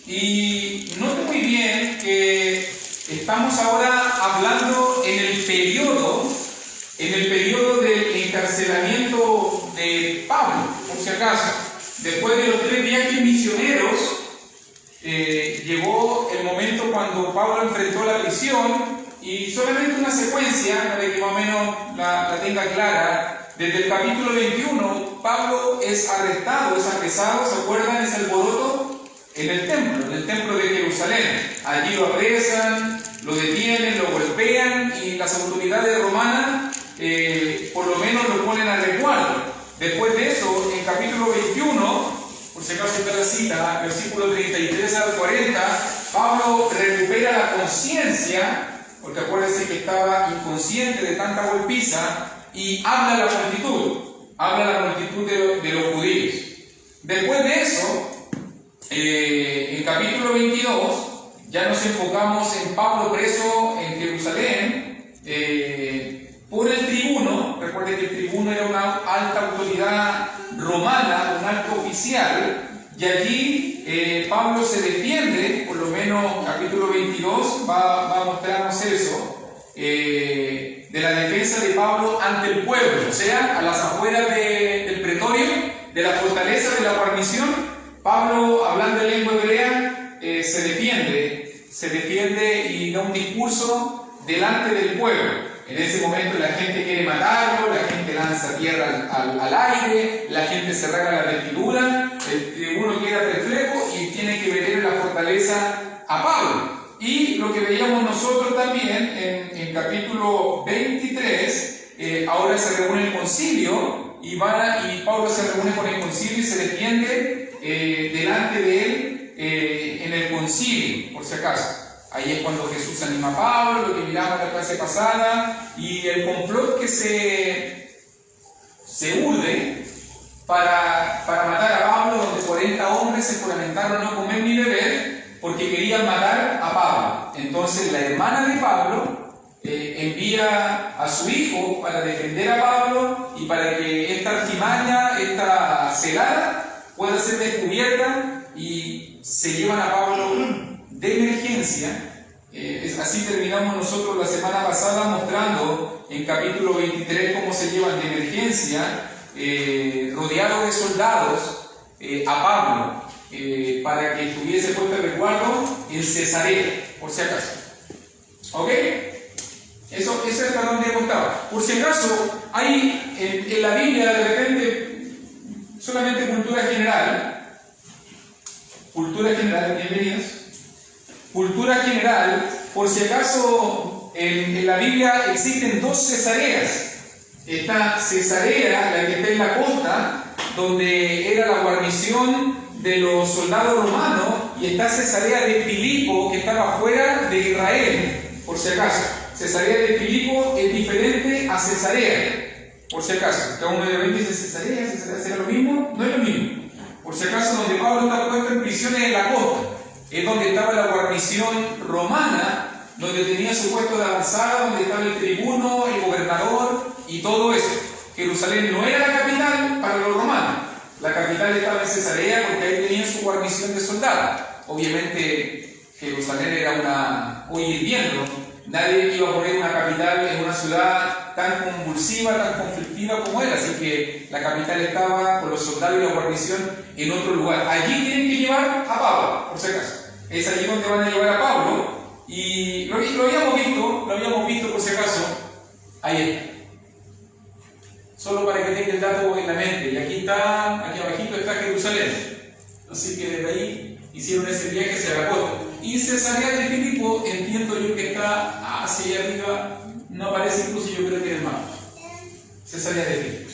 Y note muy bien que estamos ahora hablando en el periodo del encarcelamiento de Pablo, por si acaso. Después de los 3 viajes misioneros, llegó el momento cuando Pablo enfrentó la prisión, y solamente una secuencia para que más o menos la tenga clara. Desde el capítulo 21, Pablo es arrestado, es apresado, ¿se acuerdan? Es alboroto en el templo de Jerusalén. Allí lo apresan, lo detienen, lo golpean, y las autoridades romanas por lo menos lo ponen a resguardo. Después de eso, en capítulo 21, por si acaso está la cita, versículo 33 al 40, Pablo recupera la conciencia, porque acuérdense que estaba inconsciente de tanta golpiza, y habla a la multitud de los judíos. Después de eso, en capítulo 22, ya nos enfocamos en Pablo preso en Jerusalén por el tribuno. Recuerden que el tribuno era una alta autoridad romana, un alto oficial, y allí Pablo se defiende, por lo menos capítulo 22 va a mostrarnos eso, de la defensa de Pablo ante el pueblo, o sea, a las afueras del pretorio, de la fortaleza de la guarnición. Pablo, hablando en lengua hebrea, se defiende y da un discurso delante del pueblo. En ese momento la gente quiere matarlo, la gente lanza tierra al aire, la gente se rasga la vestidura, el tribuno queda perplejo y tiene que meter en la fortaleza a Pablo. Y lo que veíamos nosotros también en capítulo 23, ahora se reúne el concilio y Pablo se reúne con el concilio y se defiende delante de él en el concilio, por si acaso. Ahí es cuando Jesús anima a Pablo, lo que miramos en la clase pasada, y el complot que se urde para matar a Pablo, donde 40 hombres se juramentaron no comer ni beber porque querían matar a Pablo. Entonces la hermana de Pablo envía a su hijo para defender a Pablo y para que esta artimaña, esta celada, pueda ser descubierta, y se llevan a Pablo de emergencia. Así terminamos nosotros la semana pasada mostrando en capítulo 23 cómo se llevan de emergencia, rodeado de soldados, a Pablo, para que estuviese puesto en resguardo en Cesarea, por si acaso. ¿Ok? Eso es para donde he contado. Por si acaso, hay en la Biblia de repente solamente cultura general, bienvenidos. Cultura general, por si acaso, en la Biblia existen 2 Cesareas. Está Cesarea, la que está en la costa, donde era la guarnición de los soldados romanos, y está Cesarea de Filipo, que estaba fuera de Israel, por si acaso. Cesarea de Filipo es diferente a Cesarea, por si acaso. Cada uno de los dice Cesarea, ¿será lo mismo? No es lo mismo. Por si acaso, donde Pablo está puesto en prisiones en la costa, es donde estaba la guarnición romana, donde tenía su puesto de avanzada, donde estaba el tribuno, el gobernador y todo eso. Jerusalén no era la capital para los romanos. La capital estaba en Cesarea porque ahí tenían su guarnición de soldados. Obviamente Jerusalén era hoy hirviendo. Nadie iba a poner una capital en una ciudad tan convulsiva, tan conflictiva como era. Así que la capital estaba con los soldados y la guarnición en otro lugar. Allí tienen que llevar a Pablo, por si acaso. Es allí donde van a llevar a Pablo. Y lo habíamos visto por si acaso ayer. Solo para que tenga el dato en la mente. Y aquí abajito está Jerusalén. Así que desde ahí hicieron ese viaje hacia la costa. Y Cesarea de Filipo, entiendo yo que está hacia allá arriba, no aparece, incluso yo creo que es más. Cesarea de Filipo.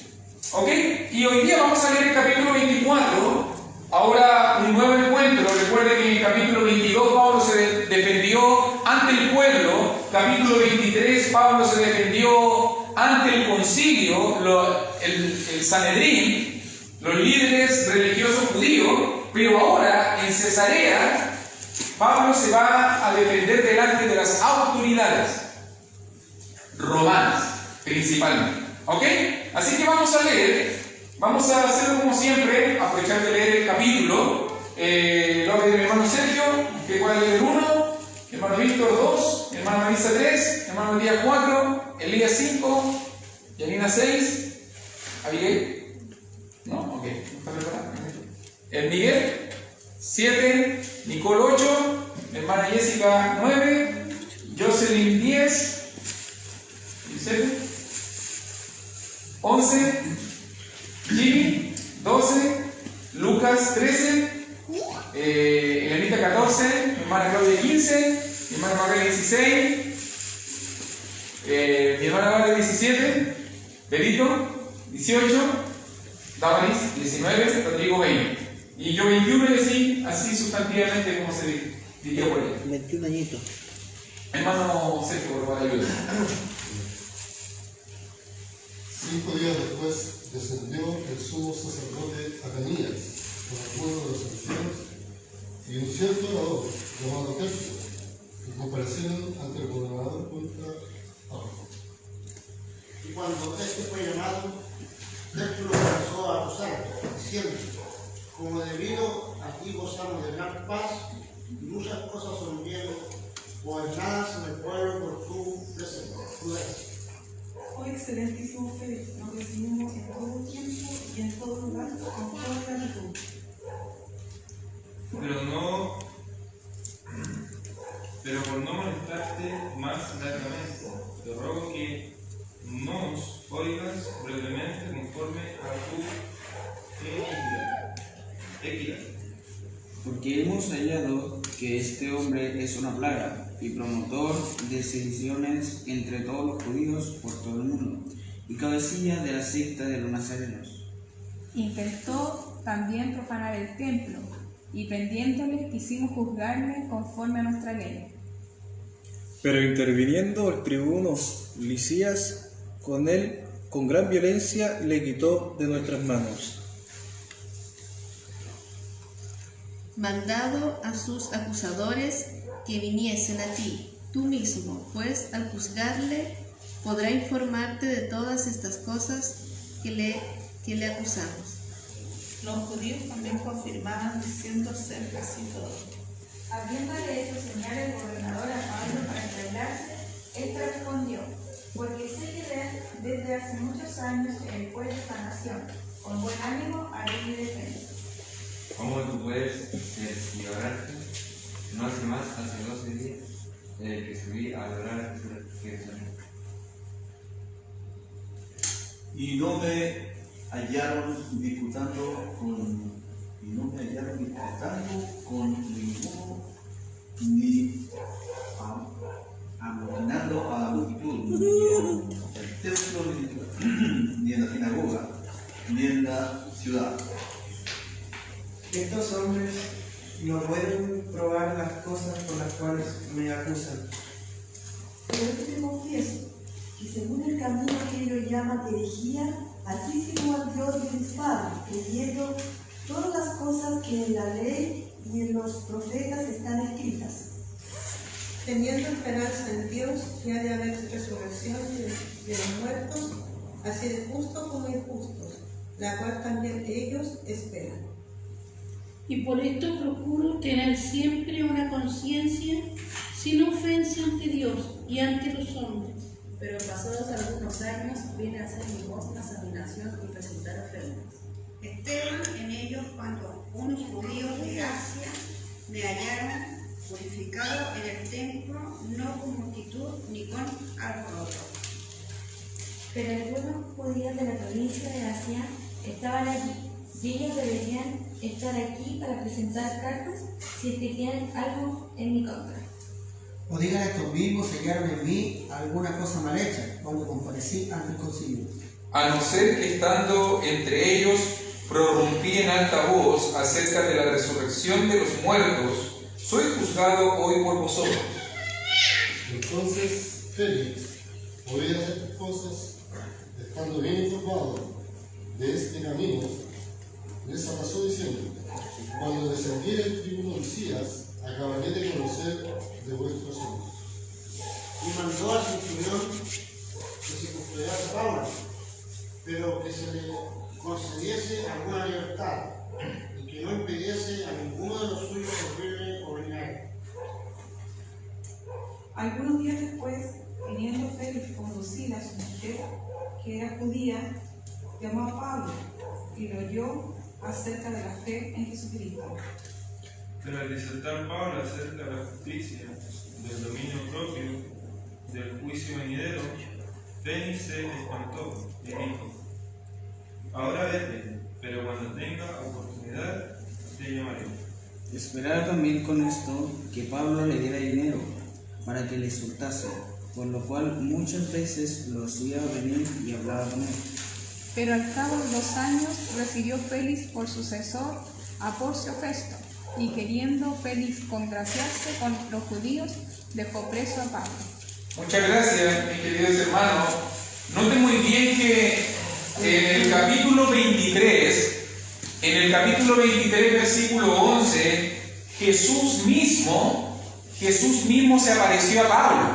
¿Ok? Y hoy día vamos a leer el capítulo 24. Ahora un nuevo encuentro. Recuerden que en el capítulo 22 Pablo se defendió ante el pueblo. Capítulo 23 Pablo se defendió ante el concilio, el Sanedrín, los líderes religiosos judíos. Pero ahora en Cesarea Pablo se va a defender delante de las autoridades romanas principalmente. ¿Ok? Así que vamos a leer. Vamos a hacerlo como siempre, aprovechar de leer el capítulo. López, mi hermano Sergio, que cuál es el 1, mi hermano Víctor 2, mi hermano Marisa 3, mi hermano Elías 4, Elías 5, Yanina 6, Abigail, ¿no? Ok, ¿no está preparado? El Miguel 7, Nicole 8, mi hermana Jessica 9, Jocelyn 10, 11, Jimmy 12, Lucas 13, Elenita 14, mi hermana Claudia 15, mi hermana María 16, mi hermana Vale 17, Benito 18, Damaris 19, Rodrigo 20. Y yo 21 y así sustantivamente como se diría por ahí. 21 añitos. Hermano Sergio, por favor, ayuda. 5 días después descendió el sumo sacerdote Ananías con algunos de los ancianos y un cierto orador llamado Tercio, que comparecieron ante el gobernador contra Pablo. Y cuando este fue llamado, Tercio lo comenzó a acusar, diciendo: como debido a ti gozamos de gran paz y muchas cosas son bien gobernadas en el pueblo por tu prudencia. Oh excelentísimo Félix, nos recibimos en todo tiempo y en todo lugar con toda gratitud. Pero por no molestarte más largamente, te ruego que nos oigas brevemente conforme a tu equidad. Porque hemos hallado que este hombre es una plaga y promotor de sediciones entre todos los judíos por todo el mundo, y cabecilla de la secta de los nazarenos. Intentó también profanar el templo, y prendiéndole quisimos juzgarle conforme a nuestra ley. Pero interviniendo el tribuno Lisías, con él, con gran violencia, le quitó de nuestras manos. Mandado a sus acusadores que viniesen a ti, tú mismo, pues al juzgarle podrá informarte de todas estas cosas que le acusamos. Los judíos también confirmaban diciendo ser así todo. Habiéndole hecho señal el gobernador a Pablo para entregarse, él respondió: porque sé que desde hace muchos años el pueblo de esta nación, con buen ánimo, haré mi defensa. ¿Cómo tú puedes cerciorarte? No hace más, hace 12 días, que subí a adorar a Jerusalén. Y no me hallaron disputando con ninguno, ni amotinando a la multitud, ni en el templo, ni en la sinagoga, ni en la ciudad. Estos hombres no pueden probar las cosas por las cuales me acusan. Pero yo te confieso que según el camino que ellos llaman herejía, así sirvo al Dios de mis padres, creyendo todas las cosas que en la ley y en los profetas están escritas. Teniendo esperanza en Dios, que ha de haber resurrección de los muertos, así de justos como injustos, la cual también ellos esperan. Y por esto procuro tener siempre una conciencia sin ofensa ante Dios y ante los hombres. Pero pasados algunos años viene a hacer limosnas a mi nación y presentar ofrendas. Esteban en ellos cuando unos judíos de Asia me hallaron purificado en el templo, no con multitud ni con alboroto. Pero algunos judíos de la provincia de Asia estaban allí, y ellos deberían estar aquí para presentar cartas si es que tienen algo en mi contra. O digan estos mismos, se hallaron en mí alguna cosa mal hecha cuando comparecí ante el concilio. A no ser que estando entre ellos prorrumpí en alta voz acerca de la resurrección de los muertos, soy juzgado hoy por vosotros. Entonces Félix, oídas estas cosas, estando bien informado de este camino, les arrasó diciendo: cuando descendiera el tribuno Lisías, acabaré de conocer de vuestros ojos. Y mandó al centurión que se custodiase a Pablo, pero que se le concediese alguna libertad, y que no impidiese a ninguno de los suyos servirle o venir a él. Algunos días después, viniendo Félix con Drusila, su mujer, que era judía, llamó a Pablo y lo oyó acerca de la fe en Jesucristo. Pero al disertar Pablo acerca de la justicia, del dominio propio, del juicio venidero, Félix se espantó y dijo: ahora vete, pero cuando tenga oportunidad te llamaré. Esperaba también con esto que Pablo le diera dinero para que le soltase, por lo cual muchas veces lo hacía venir y hablaba con él. Pero al cabo de 2 años recibió Félix por sucesor a Porcio Festo, y queriendo Félix congraciarse con los judíos, dejó preso a Pablo. Muchas gracias, mis queridos hermanos. Noten muy bien que en el capítulo 23, versículo 11, Jesús mismo se apareció a Pablo.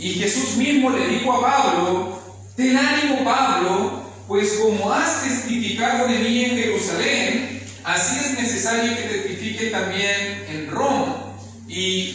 Y Jesús mismo le dijo a Pablo: ten ánimo, Pablo, pues como has testificado de mí en Jerusalén, así es necesario que testifique también en Roma. Y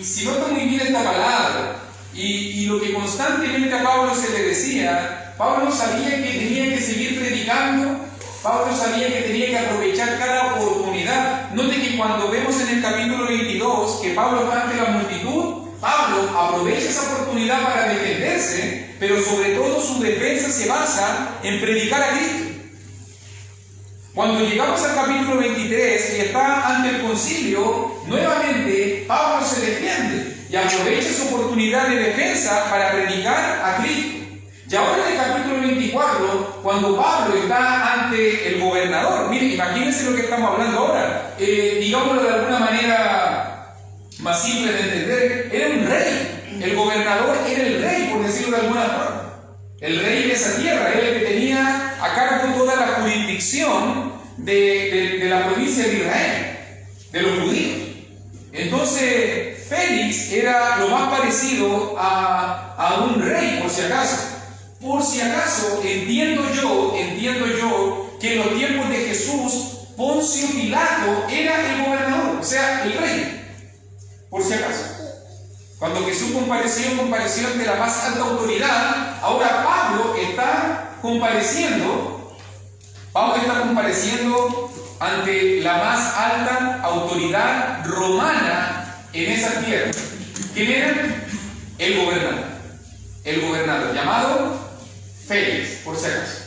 si nota muy bien esta palabra, y lo que constantemente a Pablo se le decía, Pablo sabía que tenía que seguir predicando, Pablo sabía que tenía que aprovechar cada oportunidad. Note que cuando vemos en el capítulo 22 que Pablo está ante la multitud, Pablo aprovecha esa oportunidad para defenderse, pero sobre todo su defensa se basa en predicar a Cristo. Cuando llegamos al capítulo 23 y está ante el concilio, nuevamente Pablo se defiende y aprovecha su oportunidad de defensa para predicar a Cristo. Y ahora en el capítulo 24, cuando Pablo está ante el gobernador, miren, imagínense lo que estamos hablando ahora, digámoslo de alguna manera más simple de entender, era un rey, el gobernador era el rey, por decirlo de alguna forma. El rey de esa tierra era el que tenía a cargo toda la jurisdicción de la provincia de Israel, de los judíos. Entonces, Félix era lo más parecido a un rey, por si acaso. Por si acaso, entiendo yo que en los tiempos de Jesús, Poncio Pilato era el gobernador, o sea, el rey. Por si acaso. Cuando Jesús compareció ante la más alta autoridad, ahora Pablo está compareciendo ante la más alta autoridad romana en esa tierra. ¿Quién era? El gobernador, llamado Félix, por si acaso.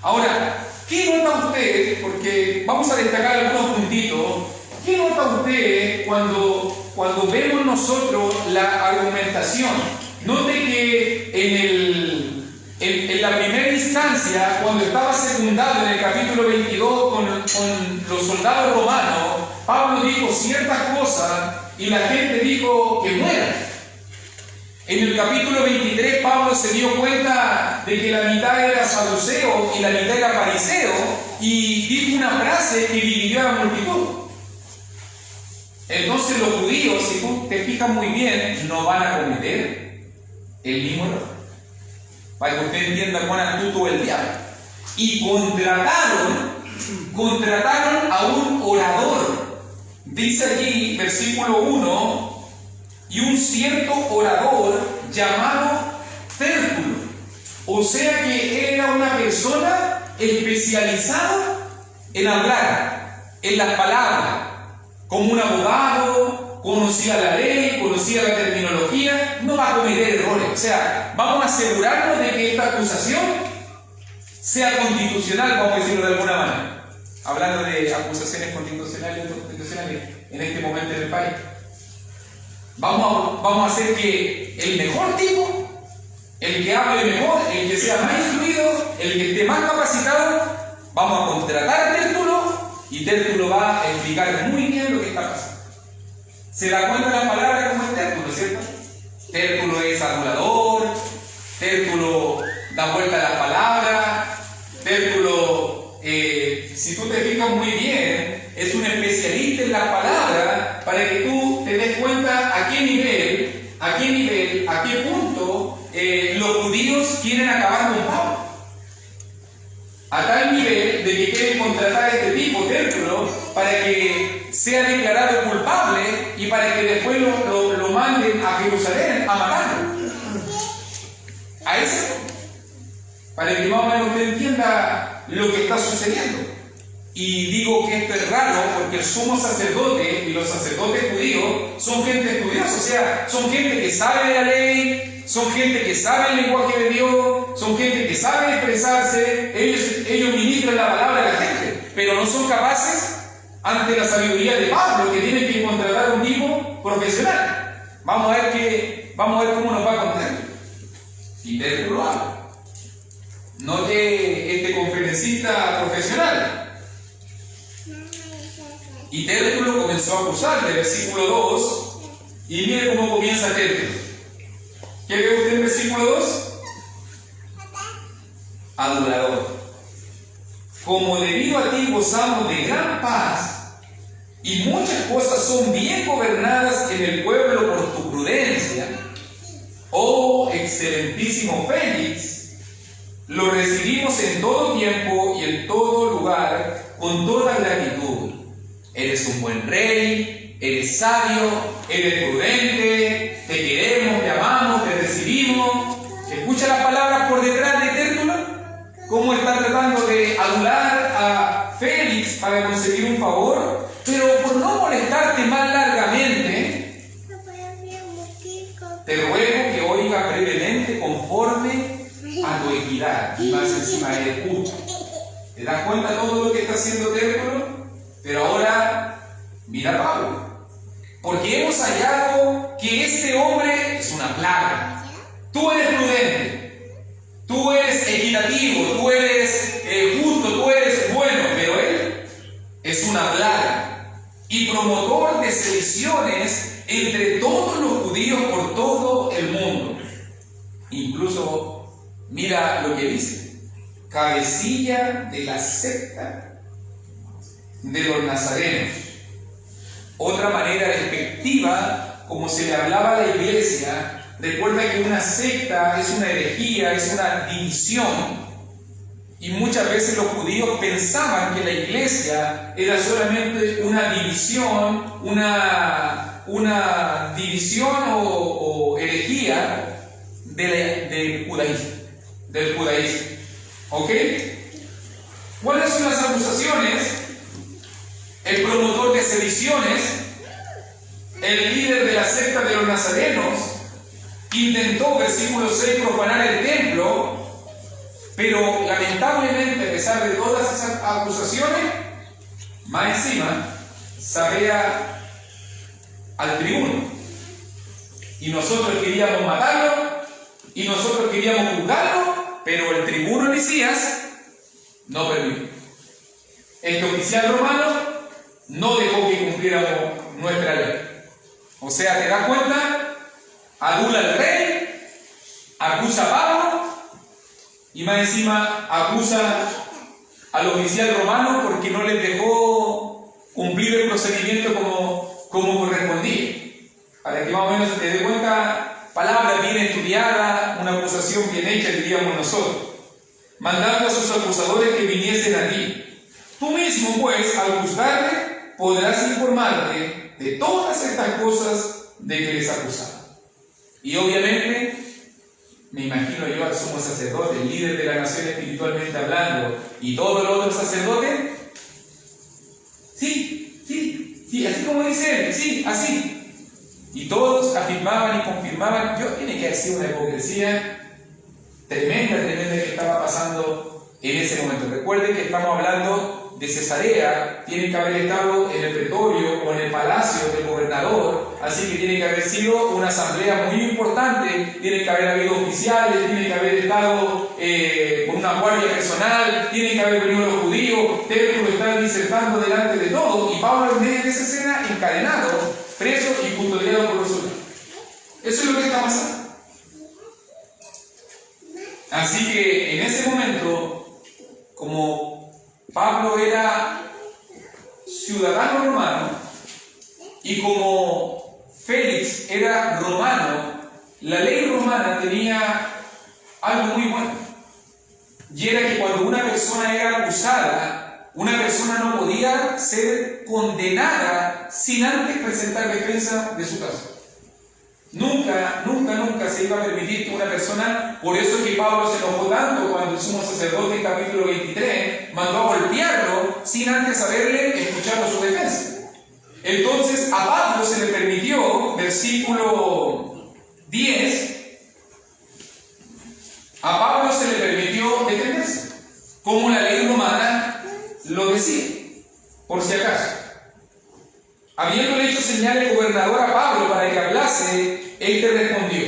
Ahora, ¿qué nota usted? Porque vamos a destacar algunos puntitos. ¿Qué nota usted cuando vemos nosotros la argumentación? Note que en la primera instancia, cuando estaba secundado en el capítulo 22 con los soldados romanos, Pablo dijo ciertas cosas y la gente dijo que muera. En el capítulo 23, Pablo se dio cuenta de que la mitad era saduceo y la mitad era fariseo, y dijo una frase que dividió a la multitud. Entonces los judíos, si tú te fijas muy bien, no van a cometer el mismo error. Para que usted entienda cuán astuto es el diablo. Y contrataron a un orador. Dice allí, versículo 1, y un cierto orador llamado Tértulo. O sea que era una persona especializada en hablar, en las palabras. Como un abogado, conocía la ley, conocía la terminología, no va a cometer errores. O sea, vamos a asegurarnos de que esta acusación sea constitucional, vamos a decirlo de alguna manera. Hablando de acusaciones constitucionales en este momento en el país. Vamos a hacer que el mejor tipo, el que hable mejor, el que sea más instruido, el que esté más capacitado, vamos a contratar a Tértulo, y Tértulo va a explicar muy bien lo que está pasando. Se da cuenta la palabra como es Tértulo, ¿cierto? Tértulo es adulador, Tértulo da vuelta a las palabras, Tértulo, si tú te fijas muy bien, es un especialista en las palabras para que tú te des cuenta a qué nivel, a qué punto los judíos quieren acabar con Pablo. A tal nivel de que quieren contratar a este tipo, Tértulo para que sea declarado culpable y para que después lo manden a Jerusalén a matarlo. A ese punto. Para que más o menos usted entienda lo que está sucediendo. Y digo que esto es raro porque el sumo sacerdote y los sacerdotes judíos son gente estudiosa, o sea, son gente que sabe de la ley, son gente que sabe el lenguaje de Dios, son gente que sabe expresarse, ellos ministran la palabra de la gente, pero no son capaces ante la sabiduría de Pablo, que tienen que contratar a un tipo profesional. Vamos a ver cómo nos va a contar. Y Tértulo habla. Note este conferencista profesional. Y Tértulo comenzó a acusar, del versículo 2, y mire cómo comienza Tértulo. ¿Qué ve usted en versículo 2? Adulador. Como debido a ti gozamos de gran paz, y muchas cosas son bien gobernadas en el pueblo por tu prudencia, oh excelentísimo Félix, lo recibimos en todo tiempo y en todo lugar con toda gratitud. Eres un buen rey, eres sabio, eres prudente, te queremos, te amamos, te recibimos. ¿Escucha las palabras por detrás de Tértulo? ¿Cómo está tratando de adular a Félix para conseguir un favor? Pero por no molestarte más largamente, te ruego que oigas brevemente conforme a tu equidad y más encima escucha. ¿Te das cuenta de todo lo que está haciendo Tértulo? Pero ahora, mira Pablo, porque hemos hallado que este hombre es una plaga. Tú eres prudente, tú eres equitativo, tú eres justo, tú eres bueno, pero él es una plaga y promotor de sediciones entre todos los judíos por todo el mundo. Incluso, mira lo que dice, cabecilla de la secta de los nazarenos. Otra manera despectiva, como se le hablaba a la iglesia. Recuerda que una secta es una herejía, es una división. Y muchas veces los judíos pensaban que la iglesia era solamente una división, una división o herejía del judaísmo. ¿Ok? ¿Cuáles son las acusaciones? El promotor de sediciones, el líder de la secta de los nazarenos, intentó, versículo 6, profanar el templo, pero lamentablemente, a pesar de todas esas acusaciones, más encima, sabía al tribuno. Y nosotros queríamos matarlo, y nosotros queríamos juzgarlo, pero el tribuno Lisías no permitió. Este oficial romano no dejó que cumpliéramos nuestra ley. O sea, ¿te das cuenta? Adula al rey, acusa a Pablo y más encima acusa al oficial romano porque no les dejó cumplir el procedimiento como correspondía. Para que más o menos te dé cuenta, palabra bien estudiada, una acusación bien hecha, diríamos nosotros. Mandando a sus acusadores que viniesen a ti. Tú mismo, pues, al juzgarle, podrás informarte de todas estas cosas de que les acusaban. Y obviamente, me imagino yo al sumo sacerdote, el líder de la nación espiritualmente hablando, y todos los otros sacerdotes, sí, así como dice él, sí, así. Y todos afirmaban y confirmaban. Tiene que haber sido una hipocresía tremenda que estaba pasando en ese momento. Recuerden que estamos hablando de Cesarea, tiene que haber estado en el pretorio o en el palacio del gobernador, así que tiene que haber sido una asamblea muy importante, tiene que haber habido oficiales, tiene que haber estado con una guardia personal, tiene que haber venido los judíos, Tértulo está disertando delante de todos, y Pablo en medio de esa escena encadenado, preso y custodiado por los soldados. Eso es lo que está pasando. Así que en ese momento, como Pablo era ciudadano romano y como Félix era romano, la ley romana tenía algo muy bueno. Y era que cuando una persona era acusada, Una persona no podía ser condenada sin antes presentar defensa de su caso. Nunca se iba a permitir que una persona, por eso es que Pablo se enojó tanto cuando el sumo sacerdote en capítulo 23 mandó a golpearlo sin antes haberle escuchado su defensa. Entonces a Pablo se le permitió, versículo 10, a Pablo se le permitió defenderse, como la ley romana lo decía, por si acaso. Habiéndole hecho señal el gobernador a Pablo para que hablase, él te respondió.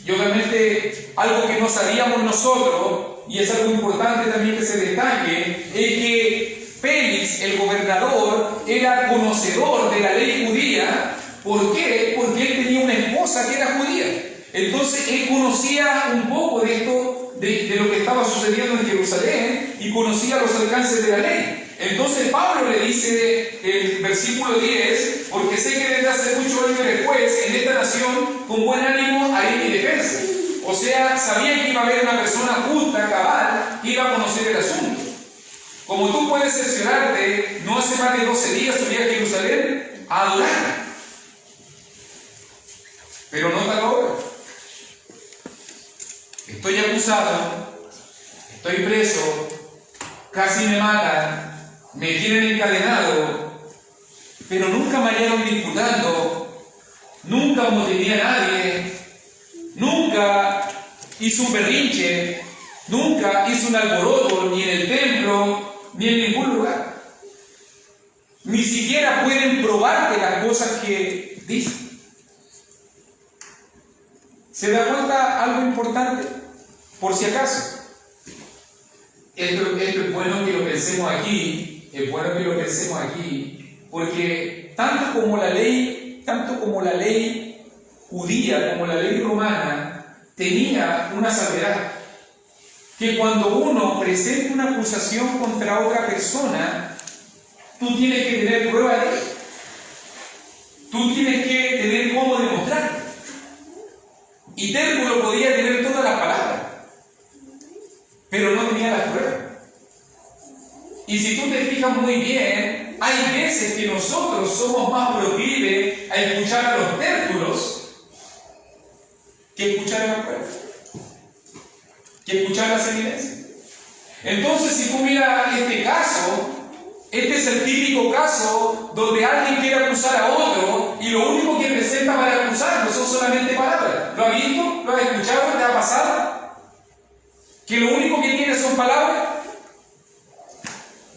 Y obviamente algo que no sabíamos nosotros, y es algo importante también que se destaque, es que Félix, el gobernador, era conocedor de la ley judía. ¿Por qué? Porque él tenía una esposa que era judía. Entonces él conocía un poco de esto, de lo que estaba sucediendo en Jerusalén, y conocía los alcances de la ley. Entonces Pablo le dice en el versículo 10, porque sé que desde hace muchos años después, en esta nación, con buen ánimo haré mi defensa. O sea, sabía que iba a haber una persona justa, cabal, que iba a conocer el asunto. Como tú puedes cerciorarte, no hace más de 12 días subí a Jerusalén a adorar. Pero no tal hora. Estoy acusado, estoy preso, casi me matan, me tienen encadenado, pero nunca me hallaron disputando, nunca motivé a nadie, nunca hice un berrinche, nunca hice un alboroto, ni en el templo, ni en ningún lugar. Ni siquiera pueden probarte las cosas que dicen. ¿Se da cuenta algo importante? Por si acaso. Esto es bueno que lo pensemos aquí, porque tanto como la ley judía, como la ley romana, tenía una salvedad, que cuando uno presenta una acusación contra otra persona, tú tienes que tener prueba de ello. Tú tienes que tener cómo demostrarlo. Y Tértulo podía tener todas las palabras, pero no tenía las pruebas. Y si tú te fijas muy bien, hay veces que nosotros somos más proclives a escuchar a los tértulos que escuchar a las pruebas, que escuchar las evidencias. Entonces, si tú miras este caso, este es el típico caso donde alguien quiere acusar a otro y lo único que presenta para acusarlo son solamente palabras. ¿Lo has visto? ¿Lo has escuchado? ¿Te ha pasado? ¿Que lo único que tiene son palabras?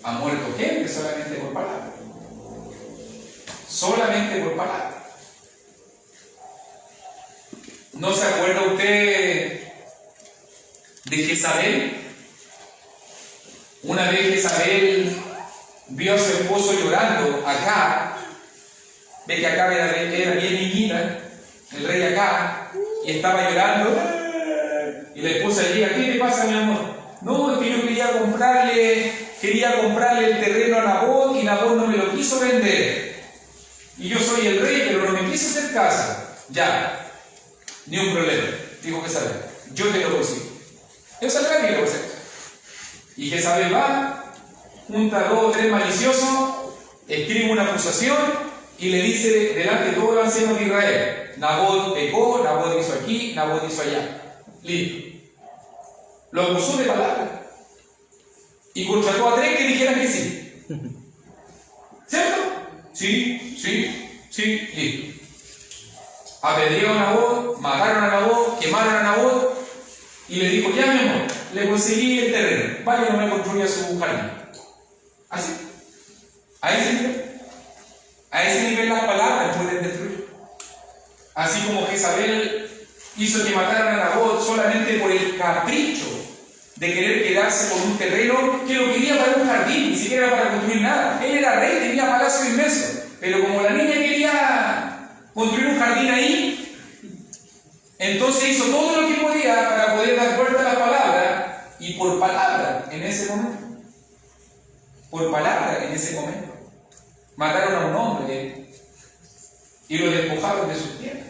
¿Ha muerto gente solamente por palabras? Solamente por palabras. ¿No se acuerda usted de Jezabel? Una vez Jezabel vio a su esposo llorando acá. Ve que acá era bien niñita, el rey acá, y estaba llorando. Y la esposa llega: ¿qué le pasa, mi amor? No, es que yo quería comprarle el terreno a Nabot y Nabot no me lo quiso vender. Y yo soy el rey, pero no me quiso hacer casa. Ya, ni un problema. Dijo Jezabel: yo te lo consigo. Esa es la que lo hacer. Y Jezabel va, junta a 2 o 3 maliciosos, escribe una acusación y le dice delante de todos los ancianos de Israel: Nabot pecó, Nabot hizo aquí, Nabot hizo allá. Listo. Lo acusó de palabra y contrató a 3 que dijeran que sí. ¿Cierto? Sí, listo. Apedrearon a Nabot, mataron a Nabot, quemaron a Nabot y le dijo: ya, mi amor, le conseguí el terreno, vaya, no me construya su jardín. Así. A ese nivel las palabras pueden destruir. Así como Jezabel hizo que mataran a Nabot solamente por el capricho de querer quedarse con un terreno que lo quería para un jardín, ni siquiera para construir nada. Él era rey, tenía palacio inmenso, pero como la niña quería construir un jardín ahí, entonces hizo todo lo que podía para poder dar vuelta a la palabra, y por palabra en ese momento, mataron a un hombre y lo despojaron de sus tierras.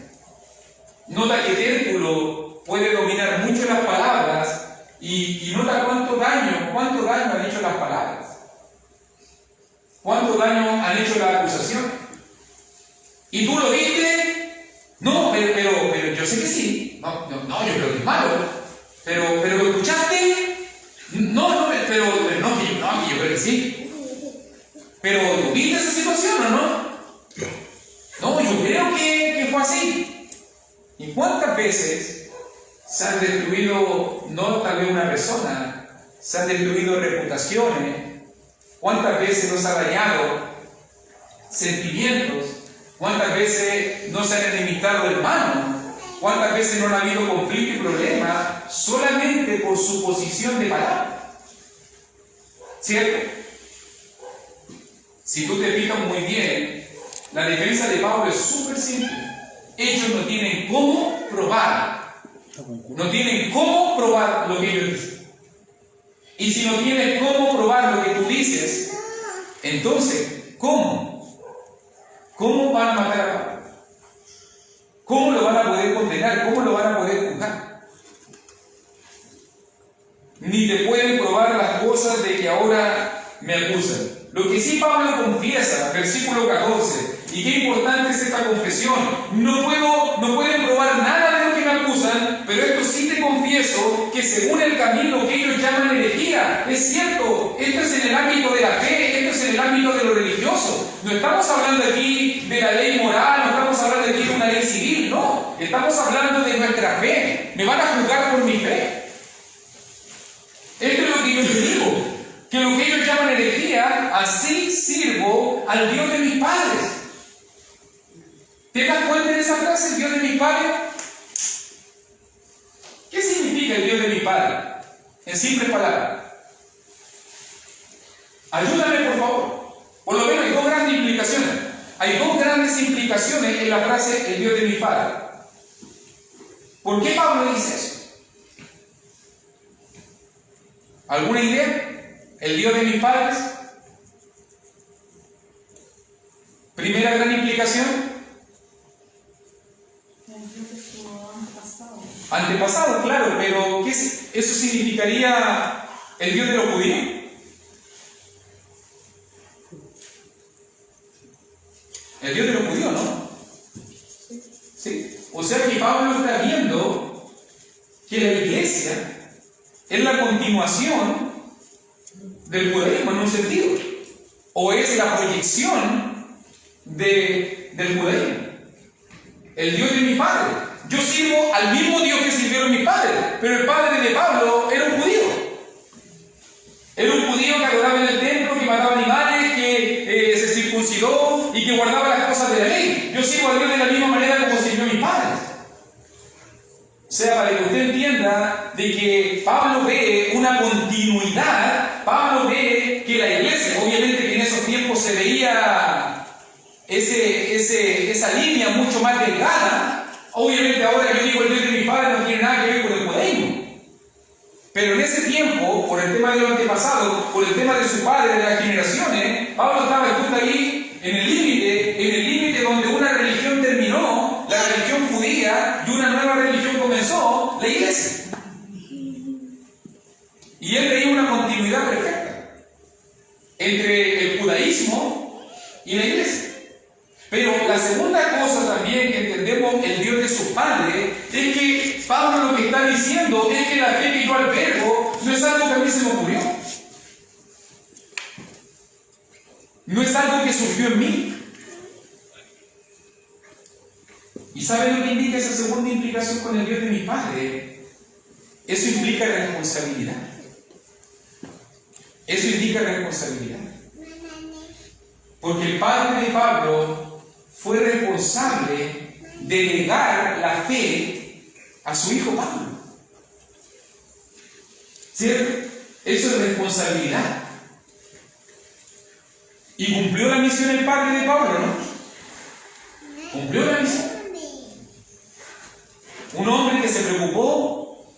Nota que Tértulo puede dominar mucho las palabras y nota cuánto daño han hecho las palabras. ¿Cuánto daño han hecho la acusación? ¿Y tú lo viste? No, pero yo sé que sí. No, yo creo que es malo. Pero ¿lo escuchaste? No, pero yo creo que sí. Pero ¿tú viste esa situación o no? No, yo creo que fue así. ¿Y cuántas veces se han destruido, no tal vez una persona, se han destruido reputaciones? ¿Cuántas veces nos ha dañado sentimientos? ¿Cuántas veces no se han enemitado hermanos? ¿Cuántas veces no ha habido conflicto y problema solamente por su posición de palabra? ¿Cierto? Si tú te fijas muy bien, la defensa de Pablo es súper simple. Ellos no tienen cómo probar. No tienen cómo probar lo que ellos dicen. Y si no tienes cómo probar lo que tú dices, entonces, ¿cómo? ¿Cómo van a matar a Pablo? ¿Cómo lo van a poder condenar? ¿Cómo lo van a poder juzgar? Ni te pueden probar las cosas de que ahora me acusan. Lo que sí Pablo confiesa, versículo 14, y qué importante es esta confesión: no pueden probar nada de lo que me acusan, pero esto sí te confieso, que según el camino que ellos llaman herejía, es cierto, esto es en el ámbito de la fe, esto es en el ámbito de lo religioso. No estamos hablando aquí de la ley moral, no estamos hablando aquí de una ley civil, no, estamos hablando de nuestra fe. Me van a juzgar por mi fe. Esto es lo que yo te digo, que lo que ellos llaman herejía, así sirvo al Dios de mis padres. ¿Te das cuenta de esa frase, el Dios de mis padres? ¿Qué significa el Dios de mis padres? En simples palabras. Ayúdame, por favor. Por lo menos hay dos grandes implicaciones. Hay dos grandes implicaciones en la frase el Dios de mis padres. ¿Por qué Pablo dice eso? ¿Alguna idea? El Dios de mis padres. Primera gran implicación. Antepasado, claro, pero ¿eso significaría el Dios de los judíos? El Dios de los judíos, ¿no? Sí. O sea que Pablo está viendo que la iglesia es la continuación del judaísmo en un sentido, o es la proyección del judaísmo. El Dios de mi padre. Yo sirvo al mismo Dios que sirvieron mis padres, pero el padre de Pablo era un judío. Era un judío que adoraba en el templo, que mataba animales, que se circuncidó y que guardaba las cosas de la ley. Yo sirvo a Dios de la misma manera como sirvió mis padres. O sea, para que usted entienda de que Pablo ve una continuidad, Pablo ve que la iglesia, obviamente que en esos tiempos se veía esa línea mucho más delgada. Obviamente ahora yo digo el Dios de mi padre no tiene nada que ver con el judaísmo. Pero en ese tiempo, por el tema de los antepasados, por el tema de su padre, de las generaciones, Pablo estaba justo ahí en el límite donde una religión terminó, la religión judía, y una nueva religión comenzó, la iglesia. Y él veía una continuidad perfecta entre el judaísmo y la iglesia. Pero la segunda cosa también que entendemos el Dios de su padre es que Pablo lo que está diciendo es que la fe que yo albergo no es algo que a mí se me ocurrió. No es algo que surgió en mí. ¿Y saben lo que indica esa segunda implicación con el Dios de mi padre? Eso implica responsabilidad. Eso indica responsabilidad. Porque el padre de Pablo fue responsable de negar la fe a su hijo Pablo. ¿Cierto? Eso es responsabilidad. Y cumplió la misión el padre de Pablo, ¿no? Cumplió la misión. Un hombre que se preocupó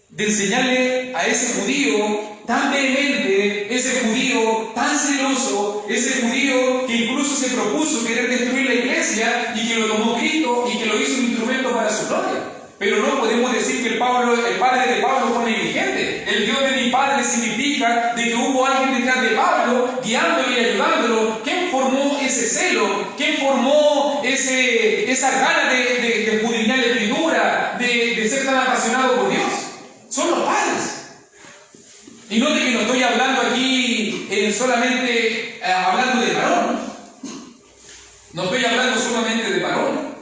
de enseñarle a ese judío tan vehemente, ese judío tan celoso, ese judío que incluso se propuso querer destruir la iglesia y que lo tomó Cristo y que lo hizo un instrumento para su gloria. Pero no podemos decir que el padre de Pablo fue negligente. el Dios de mi padre significa de que hubo alguien detrás de Pablo, guiándolo y ayudándolo. ¿Quién formó ese celo? ¿Quién formó esa gana de escudriñar la Escritura, de ser tan apasionado por Dios? Son los padres. Y note que no estoy hablando aquí solamente hablando de varón. No estoy hablando solamente de varón.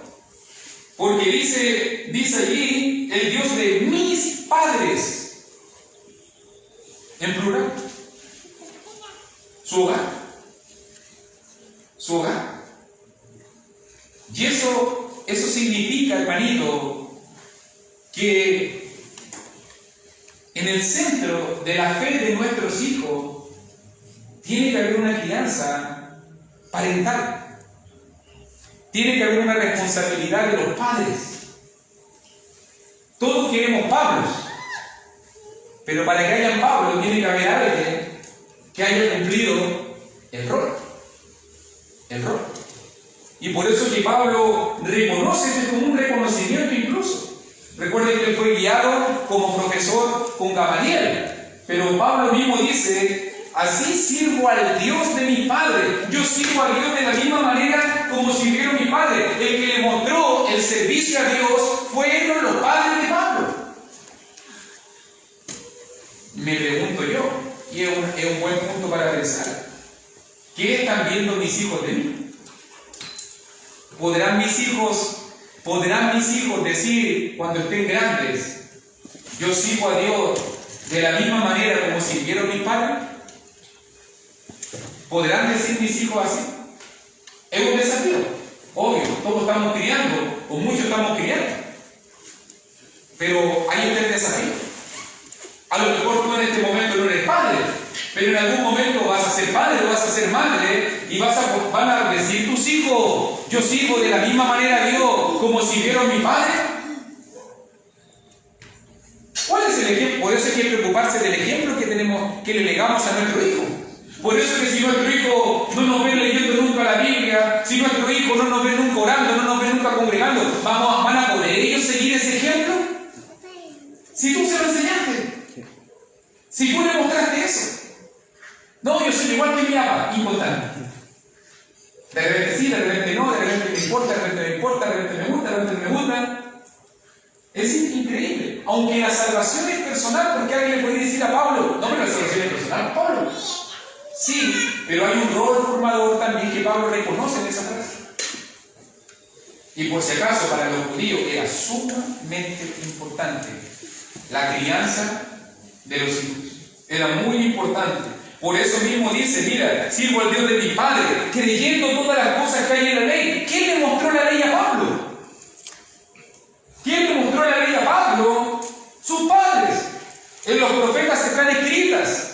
Porque dice allí el Dios de mis padres. En plural. Su hogar. Su hogar. Y eso significa, hermanito, que en el centro de la fe de nuestros hijos tiene que haber una crianza parental. Tiene que haber una responsabilidad de los padres. Todos queremos Pablos, pero para que haya Pablo tiene que haber alguien que haya cumplido el rol. El rol. Y por eso que Pablo reconoce esto como un reconocimiento incluso. Recuerden que él fue guiado como profesor con Gamaliel, pero Pablo mismo dice: así sirvo al Dios de mi Padre. Yo sirvo al Dios de la misma manera como sirvieron mi Padre. El que le mostró el servicio a Dios fueron los padres de Pablo. Me pregunto yo, y es un buen punto para pensar: ¿qué están viendo mis hijos de mí? ¿Podrán mis hijos decir cuando estén grandes: yo sirvo a Dios de la misma manera como sirvieron mis padres? ¿Podrán decir mis hijos así? Es un desafío. Obvio, todos estamos criando, o muchos estamos criando. Pero ahí está el desafío. A lo mejor tú en este momento no eres padre, pero en algún momento vas a ser padre o vas a ser madre y van a decir tus hijos: yo sirvo de la misma manera a Dios como sirvieron mi padre. ¿Cuál es el ejemplo? Por eso hay que preocuparse del ejemplo que le legamos a nuestro hijo. Por eso es que si nuestro hijo no nos ve leyendo nunca la Biblia, si nuestro hijo no nos ve nunca orando, no nos ve nunca congregando, ¿van a poder ellos seguir ese ejemplo? Si tú se lo enseñaste, si tú le mostraste eso. No, yo soy igual que mi papá, importante. De repente sí, de repente no, de repente me importa, de repente me importa, de repente me gusta, de repente me gusta. Es increíble. Aunque la salvación es personal, porque alguien le puede decir a Pablo: no, pero la salvación es personal, Pablo. Sí, pero hay un rol formador también que Pablo reconoce en esa frase. Y por si acaso, para los judíos era sumamente importante la crianza de los hijos. Era muy importante. Por eso mismo dice: mira, sirvo al Dios de mi Padre, creyendo todas las cosas que hay en la ley. ¿Quién le mostró la ley a Pablo? ¿Quién le mostró la ley a Pablo? Sus padres. En los profetas están escritas.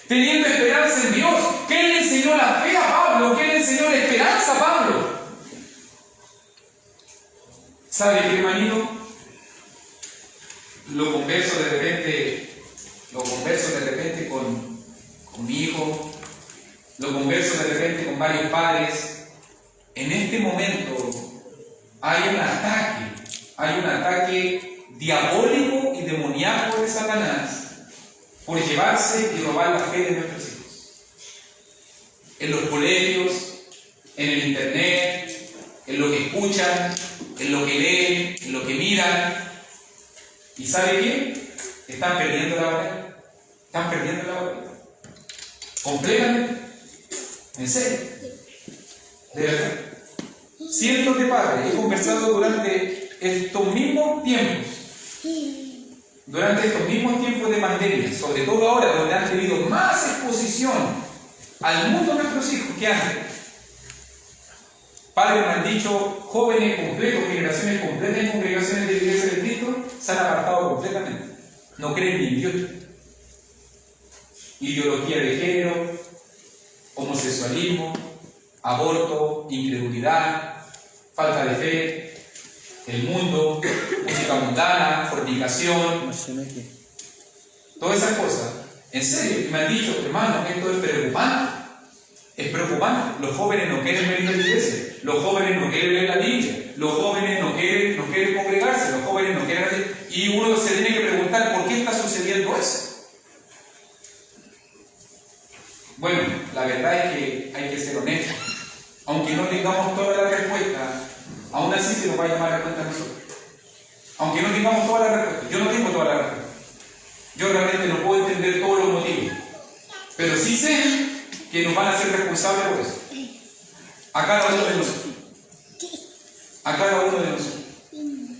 Teniendo esperanza en Dios. ¿Quién le enseñó la fe a Pablo? ¿Quién le enseñó la esperanza a Pablo? ¿Sabe qué, hermanito? Lo converso de repente con mi hijo, lo converso de repente con varios padres. En este momento hay un ataque diabólico y demoníaco de Satanás por llevarse y robar la fe de nuestros hijos. En los colegios, en el internet, en lo que escuchan, en lo que leen, en lo que miran. ¿Y sabe qué? Están perdiendo la batalla. Están perdiendo la batalla. Completamente. En serio. De verdad. Cientos de padres he conversado durante estos mismos tiempos. Durante estos mismos tiempos de pandemia, sobre todo ahora donde han tenido más exposición al mundo de nuestros hijos que antes. Padres me han dicho: jóvenes completos, generaciones completas en congregaciones de la Iglesia de Cristo se han apartado completamente. No creen ni en Dios. Ideología de género, homosexualismo, aborto, incredulidad, falta de fe, el mundo, música mundana, fornicación, todas esas cosas. En serio, me han dicho: hermano, esto es preocupante. Es preocupante. Los jóvenes no quieren venir a la iglesia, los jóvenes no quieren leer la Biblia, los jóvenes no quieren congregarse, los jóvenes no quieren. Y uno se tiene que preguntar: ¿por qué está sucediendo eso? así se nos va a llamar a cuenta a nosotros. Aunque no tengamos toda la respuesta. Yo no tengo toda la respuesta. Yo realmente no puedo entender todos los motivos. Pero sí sé que nos van a ser responsables por eso. A cada uno de nosotros. A cada uno de nosotros.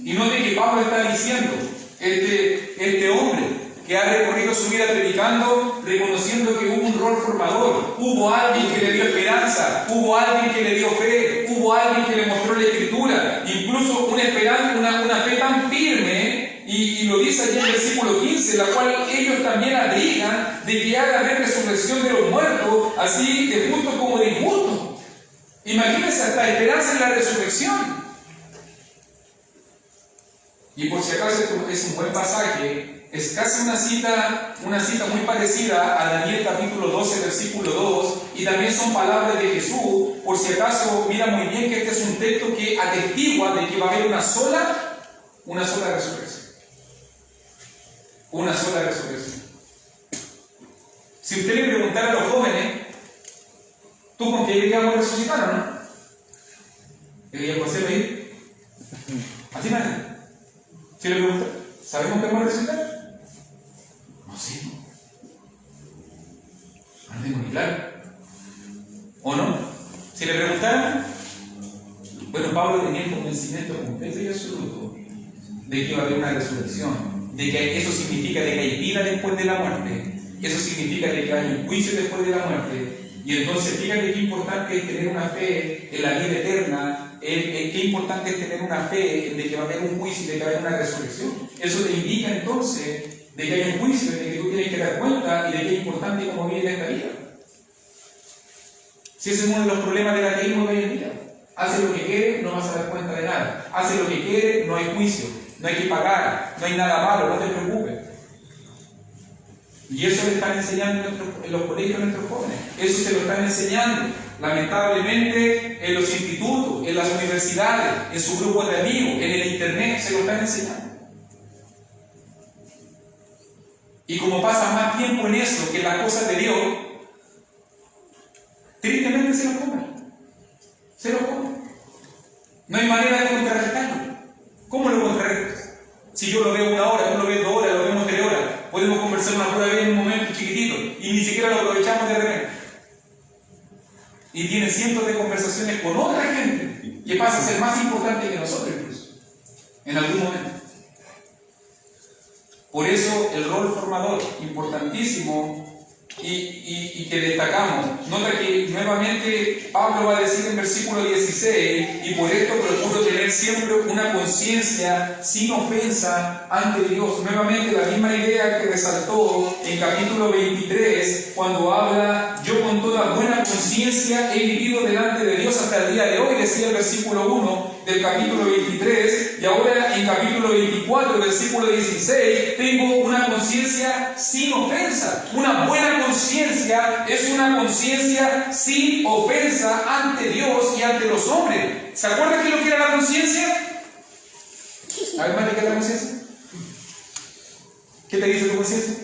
Y note que Pablo está diciendo, este hombre que ha recorrido su vida predicando, reconociendo que hubo un rol formador, hubo alguien que le dio esperanza, hubo alguien que le dio fe, hubo alguien que le mostró la Escritura, incluso una fe tan firme, y lo dice allí en el versículo 15, la cual ellos también abrigan de que haga haber resurrección de los muertos, así de justo como de injusto. Imagínense hasta esperanza en la resurrección. Y por si acaso es un buen pasaje, es casi una cita muy parecida a Daniel capítulo 12, versículo 2, y también son palabras de Jesús. Por si acaso, mira muy bien que este es un texto que atestigua de que va a haber una sola resurrección. Una sola resurrección. Si usted le preguntara a los jóvenes, ¿tú confías que vamos a resucitar o no? ¿Y el José ahí? Así nada. Si le preguntan, ¿sabemos que vamos a resucitar? No sé. No tengo ni claro. ¿O no? Si le preguntaran, bueno, Pablo tenía el convencimiento completo y absoluto de que va a haber una resurrección, de que eso significa de que hay vida después de la muerte, eso significa de que hay un juicio después de la muerte. Y entonces fíjate qué importante es tener una fe en la vida eterna, qué importante es tener una fe en de que va a haber un juicio y de que va a haber una resurrección. Eso te indica entonces de que hay un juicio, de que tú tienes que dar cuenta y de que es importante cómo vive esta vida. Si ese es uno de los problemas del ateísmo de hoy en día. Hace lo que quiere, no vas a dar cuenta de nada. Hace lo que quiere, no hay juicio, no hay que pagar, no hay nada malo, no te preocupes. Y eso le están enseñando en los colegios a nuestros jóvenes. Eso se lo están enseñando, lamentablemente, en los institutos, en las universidades, en sus grupos de amigos, en el internet, se lo están enseñando. Y como pasa más tiempo en eso que en las cosas de Dios, tristemente se lo comen. Se lo comen. No hay manera de contrarrestarlo. ¿Cómo lo contrarrestas? Si yo lo veo 1 hora, tú lo ves 2 horas, lo vemos 3 horas, podemos conversar una pura vez en un momento chiquitito y ni siquiera lo aprovechamos de repente. Y tiene cientos de conversaciones con otra gente que pasa a ser más importante que nosotros incluso, en algún momento. Por eso el rol formador, importantísimo, y que destacamos. Nota que nuevamente Pablo va a decir en versículo 16, y por esto procuro tener siempre una conciencia sin ofensa ante Dios. Nuevamente la misma idea que resaltó en capítulo 23, cuando habla, yo con toda buena conciencia he vivido delante de Dios hasta el día de hoy, decía el versículo 1 del capítulo 23, y ahora en capítulo 24, versículo 16, tengo una conciencia sin ofensa. Una buena conciencia es una conciencia sin ofensa ante Dios y ante los hombres. ¿Se acuerdan qué es lo que era la conciencia? A ver, Mati, ¿qué es la conciencia? ¿Qué te dice tu conciencia?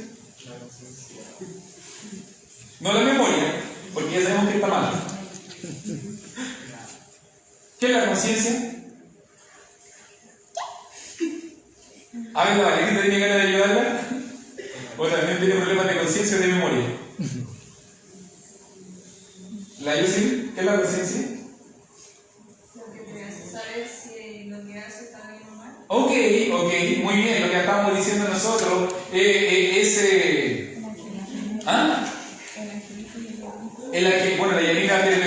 No la memoria, porque ya sabemos que está mal. ¿Qué es la conciencia? A ver, la Valerita tiene ganas de ayudarla. O también tiene problemas de conciencia o de memoria. ¿La Yossi? ¿Qué es la conciencia? Lo que te hace saber si lo que hace está bien o mal. Ok, muy bien, lo que estábamos diciendo nosotros ¿ah? Bueno, la Yanina que en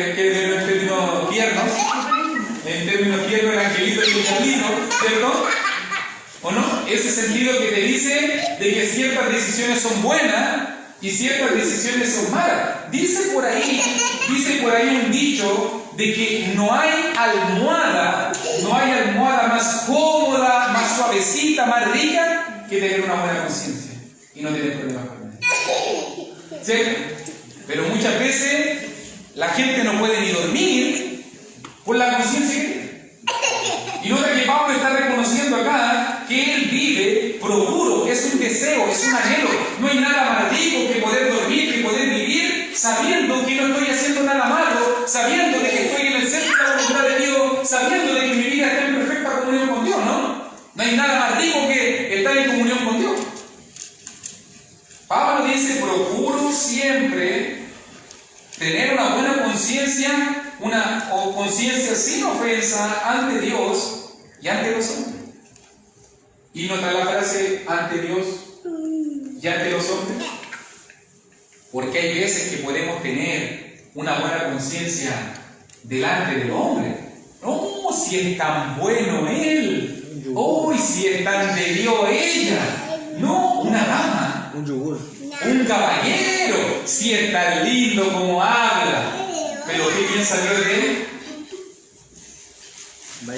términos tiernos, el angelito y el diablito, ¿cierto? ¿O no? Ese sentido que te dice de que ciertas decisiones son buenas y ciertas decisiones son malas. Dice por ahí un dicho de que no hay almohada más cómoda, más suavecita, más rica que tener una buena conciencia y no tener problemas con ella. ¿Sí? Pero muchas veces la gente no puede ni dormir por la conciencia que tiene. Y nota que Pablo está reconociendo acá que él vive procuro, es un deseo, es un anhelo. No hay nada más rico que poder dormir, que poder vivir sabiendo que no estoy haciendo nada malo, sabiendo de que estoy en el centro de la voluntad de Dios, sabiendo de que mi vida está en No hay nada más rico que estar en comunión con Dios. Pablo dice, procuro siempre tener una buena conciencia, una conciencia sin ofensa ante Dios y ante los hombres. Y nota la frase, ante Dios y ante los hombres. Porque hay veces que podemos tener una buena conciencia delante del hombre. No, si es tan bueno él. Oh, si es tan de Dios ella. No, una dama. Un yogur. Un caballero. Si es tan lindo como habla. Pero ¿qué piensa Dios de él?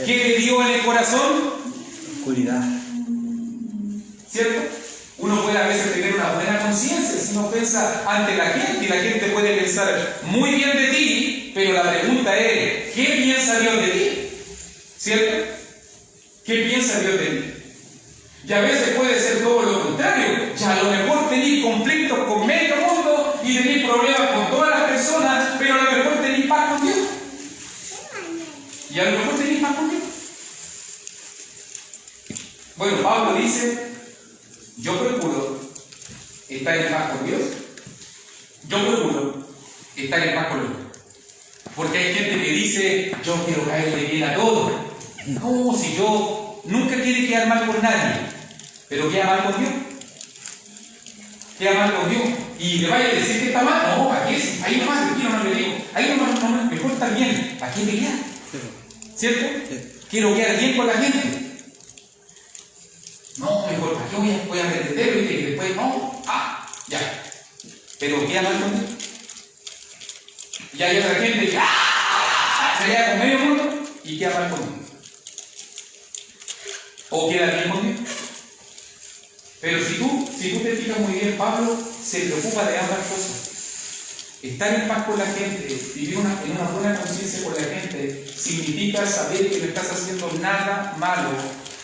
¿Qué le dio en el corazón? Oscuridad. ¿Cierto? Uno puede a veces tener una buena conciencia sin ofensa ante la gente, y la gente puede pensar muy bien de ti, pero la pregunta es, ¿qué piensa Dios de ti? ¿Cierto? ¿Qué piensa Dios de ti? Y a veces puede ser todo lo contrario. Ya a lo mejor tenéis conflictos con medio mundo y tenéis problemas con todas las personas, pero a lo mejor tenéis paz con Dios. Y a lo mejor tenéis paz con Dios. Bueno, Pablo dice, yo procuro estar en paz con Dios. Yo procuro estar en paz con Dios. Porque hay gente que dice, yo quiero caerle bien a todos. No, si yo nunca quiere quedar mal con nadie, pero queda mal con Dios. Queda mal con Dios. Y le vaya a decir que está mal. No, aquí es, ahí nomás, aquí no le digo. Ahí nomás, mejor estar bien. ¿A quién le queda? ¿Cierto? Quiero quedar bien con la gente. No, mejor, ¿para qué voy a pretender? ¿Viste? Que después, no, ya. Pero queda mal con Dios. Y hay otra gente que se queda con medio mundo y queda mal con Dios. O queda bien con Dios. Pero si tú te fijas muy bien, Pablo se preocupa de ambas cosas. Estar en paz con la gente, vivir en una buena conciencia con la gente, significa saber que no estás haciendo nada malo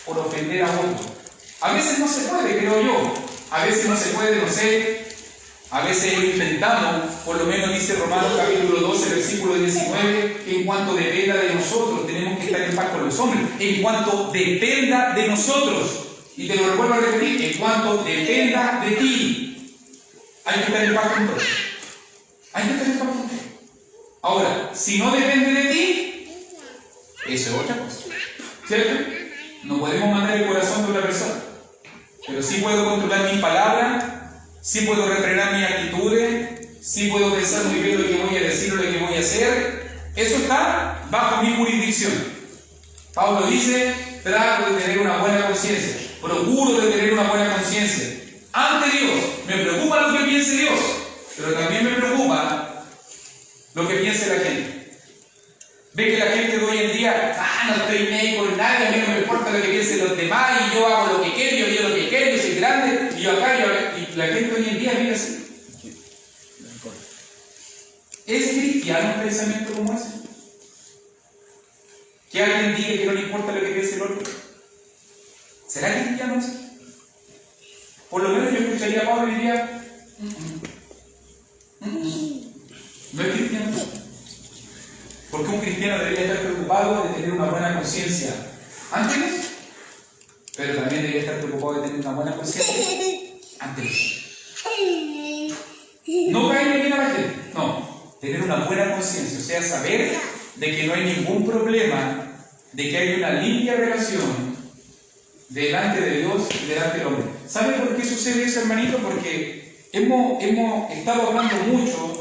por ofender a otro. A veces no se puede, creo yo. A veces no se puede, no sé. A veces lo intentamos, por lo menos dice Romanos capítulo 12, versículo 19, que en cuanto dependa de nosotros, tenemos que estar en paz con los hombres. En cuanto dependa de nosotros. Y te lo recuerdo a repetir, en cuanto dependa de ti, hay que estar en paz con todos. Hay que estar en paz con todos. Ahora, si no depende de ti, eso es otra cosa. ¿Cierto? No podemos mandar el corazón de otra persona. Pero sí puedo controlar mi palabra, sí puedo refrenar mis actitudes, sí puedo pensar muy bien lo que voy a decir o lo que voy a hacer. Eso está bajo mi jurisdicción. Pablo dice, trato de tener una buena conciencia, procuro de tener una buena conciencia ante Dios. Me preocupa lo que piense Dios, pero también me preocupa lo que piense la gente. Ve que la gente de hoy en día, no estoy ni ahí con nadie, a mí no me importa lo que piensen los demás, y yo hago lo que quiero, yo digo lo que quiero, yo soy grande, y yo acá, y la gente hoy en día vive así. ¿Es cristiano un pensamiento como ese? Que alguien diga que no le importa lo que piense el otro. ¿Será cristiano eso? Por lo menos yo escucharía a Pablo y diría, no es cristiano. Porque un cristiano debería estar preocupado de tener una buena conciencia ante Dios, pero también debería estar preocupado de tener una buena conciencia ante Dios. No caerle bien a la gente, no, tener una buena conciencia, o sea, saber de que no hay ningún problema, de que hay una limpia relación delante de Dios y delante del hombre. ¿Sabe por qué sucede eso, hermanito? Porque hemos estado hablando mucho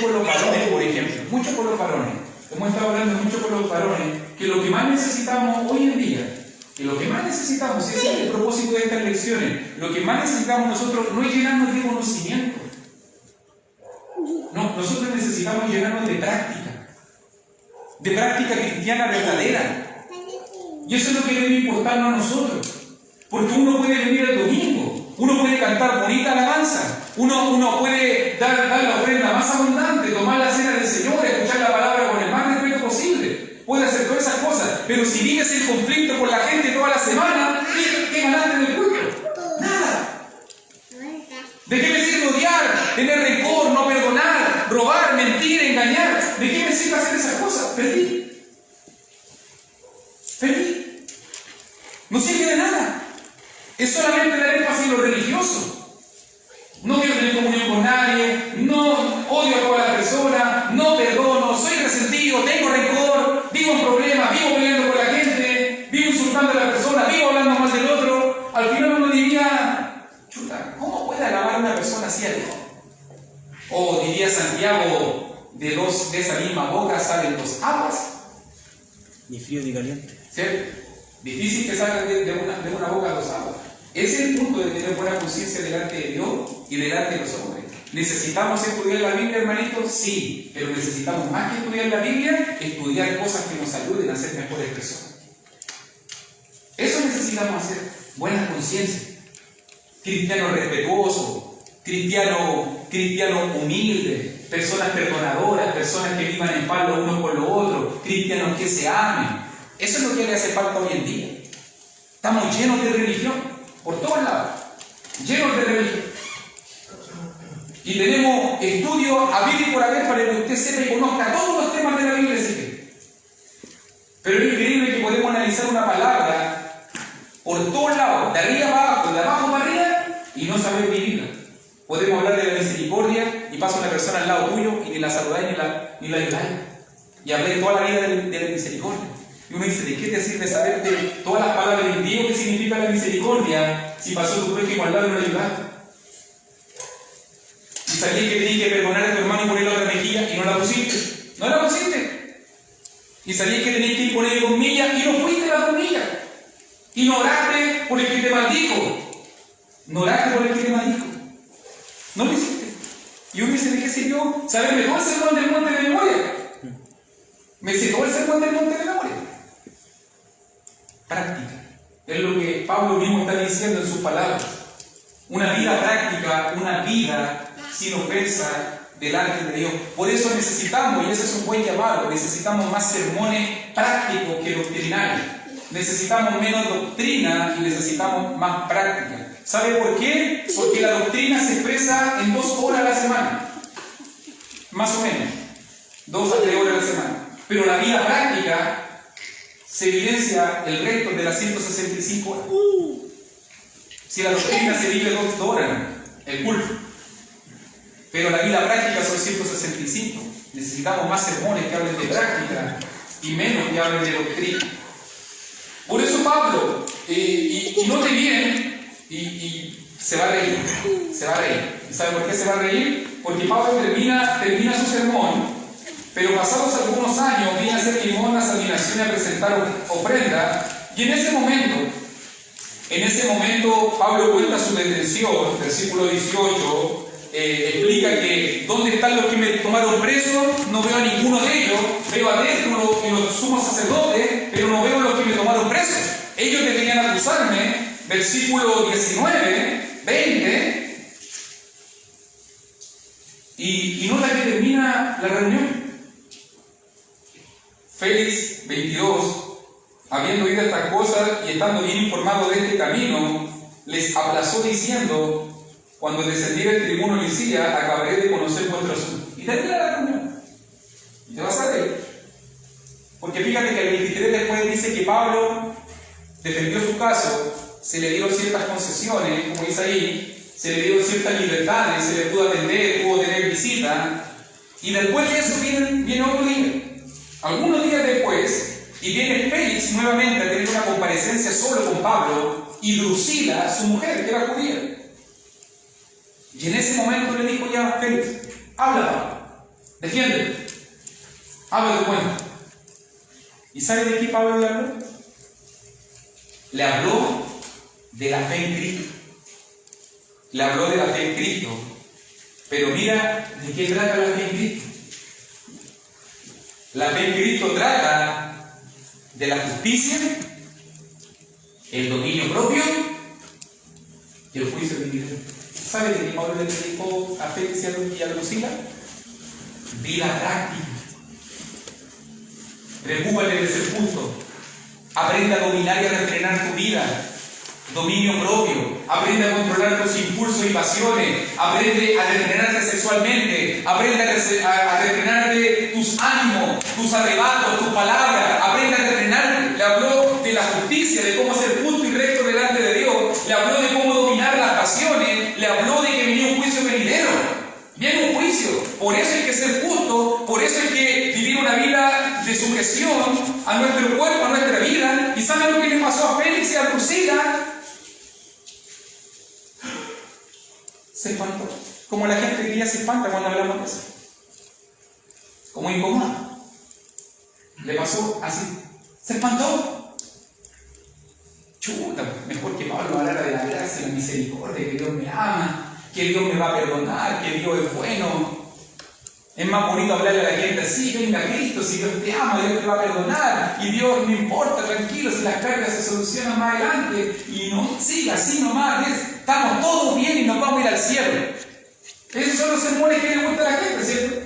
con los varones, por ejemplo, mucho con los varones. Hemos estado hablando mucho con los varones que lo que más necesitamos hoy en día, que lo que más necesitamos, ese es el propósito de estas lecciones, lo que más necesitamos nosotros no es llenarnos de conocimiento. No, nosotros necesitamos llenarnos de práctica cristiana verdadera. Y eso es lo que debe importarnos a nosotros. Porque uno puede venir el domingo, uno puede cantar bonita alabanza, uno puede dar la ofrenda más abundante, tomar la cena del Señor, escuchar la palabra con el más respeto posible, puede hacer todas esas cosas, pero si vives en conflicto con la gente toda la semana, ¿qué ganaste del culto? Nada. ¿De qué me sirve odiar, tener rencor, no perdonar, robar, mentir, engañar? ¿De qué me sirve hacer esas cosas? Perdí. No sirve de nada. Es solamente dar énfasis en lo religioso. No quiero tener comunión con nadie, no odio a toda la persona, no perdono, soy resentido, tengo rencor, vivo en problemas, vivo peleando con la gente, vivo insultando a la persona, vivo hablando mal del otro. Al final uno diría, chuta, ¿cómo puede alabar a una persona así a Dios? O diría Santiago, de esa misma boca salen dos aguas. Ni frío ni caliente. ¿Cierto? Difícil que salga de una boca dos aguas. Ese es el punto de tener buena conciencia delante de Dios y delante de los hombres. ¿Necesitamos estudiar la Biblia, hermanitos? Sí, pero necesitamos más que estudiar la Biblia, estudiar cosas que nos ayuden a ser mejores personas. Eso necesitamos hacer, buena conciencia. Cristiano respetuoso, cristiano humilde, personas perdonadoras, personas que vivan en paz los unos con los otros, cristianos que se amen. Eso es lo que le hace falta hoy en día. Estamos llenos de religión. Por todos lados, llenos de religión. Y tenemos estudios a vivir y por haber para que usted sepa y conozca todos los temas de la Biblia. Pero es increíble que podemos analizar una palabra por todos lados, de arriba abajo, de abajo para arriba, y no saber vivirla. Podemos hablar de la misericordia y pasa una persona al lado tuyo y ni la saludáis ni la ayudáis. Y hablé toda la vida de la misericordia. Y uno dice, ¿de qué te sirve saber de todas las palabras en griego que significa la misericordia si pasó tu prójimo al lado y no le ayudaste? Y sabías que tenías que perdonar a tu hermano y ponerle otra mejilla y no la pusiste. No la pusiste. Y sabías que tenías que ir ponerle 2 millas y no fuiste las 2 millas. Y no oraste por el que te maldijo. No oraste por el que te maldijo. No lo hiciste. Y uno dice, ¿de qué sirvió saberme todo el sermón del monte de memoria? Me sé todo el sermón del monte de memoria. Práctica. Es lo que Pablo mismo está diciendo en sus palabras. Una vida práctica, una vida sin ofensa delante de Dios. Por eso necesitamos, y ese es un buen llamado, necesitamos más sermones prácticos que doctrinarios. Necesitamos menos doctrina y necesitamos más práctica. ¿Sabe por qué? Porque la doctrina se expresa en 2 horas a la semana. Más o menos. 2 a 3 horas a la semana. Pero la vida práctica se evidencia el resto de las 165 horas. Si la doctrina se vive 2 horas, el culto. Pero la vida práctica son 165. Necesitamos más sermones que hablen de práctica y menos que hablen de doctrina. Por eso Pablo, y note bien, y se va a reír. Se va a reír. ¿Y sabe por qué se va a reír? Porque Pablo termina su sermón. Pero pasados algunos años viene a hacer limonas, admiración y a presentar ofrenda. Y en ese momento Pablo cuenta su detención, versículo 18, explica que ¿dónde están los que me tomaron preso? No veo a ninguno de ellos, veo adentro los sumos sacerdotes, pero no veo a los que me tomaron preso. Ellos deberían acusarme, versículo 19, 20, y no la que termina la reunión. Félix 22, habiendo oído estas cosas y estando bien informado de este camino, les aplazó diciendo, cuando descendiera el tribuno Lisía, acabaré de conocer vuestro asunto. Y termina la reunión. Y te vas a reír. Porque fíjate que el 23 después dice que Pablo defendió su caso, se le dieron ciertas concesiones, como dice ahí, se le dieron ciertas libertades, se le pudo atender, pudo tener visita, y después de eso viene otro día. Algunos días después, y viene Félix nuevamente a tener una comparecencia solo con Pablo y Drusila, su mujer, que era judía. Y en ese momento le dijo ya a Félix, habla Pablo, defiéndete, habla tu cuenta. ¿Y sabe de qué Pablo le habló? Le habló de la fe en Cristo. Le habló de la fe en Cristo. Pero mira, ¿de qué trata la fe en Cristo? La fe en Cristo trata de la justicia, el dominio propio y el juicio divino. ¿Sabe de qué Pablo le dedicó a Félix y a Drusila? Vida práctica. Preocúpate de ser justo. Aprende a dominar y a refrenar tu vida. Dominio propio. Aprende a controlar tus impulsos y pasiones. Aprende a refrenarte sexualmente. Aprende a refrenarte tus ánimos, tus arrebatos, tus palabras. Aprende a refrenarte. Le habló de la justicia, de cómo ser justo le habló de cómo dominar las pasiones, le habló de que venía un juicio venidero. Viene un juicio, por eso hay que ser justo, por eso hay que vivir una vida de sujeción a nuestro cuerpo, a nuestra vida. ¿Y saben lo que le pasó a Félix y a Drusila? Se espantó. Como la gente hoy día se espanta cuando hablamos de eso. Como incomoda. Le pasó así. Se espantó. Chuta, mejor que Pablo hablara de la gracia, la misericordia, que Dios me ama, que Dios me va a perdonar, que Dios es bueno. Es más bonito hablarle a la gente así: venga Cristo, si Dios te ama, Dios te va a perdonar, y Dios no importa, tranquilo, si las cargas se solucionan más adelante, y no siga así nomás, estamos todos bien y nos vamos a ir al cielo. Esos son los sermones que le gusta a la gente, ¿cierto?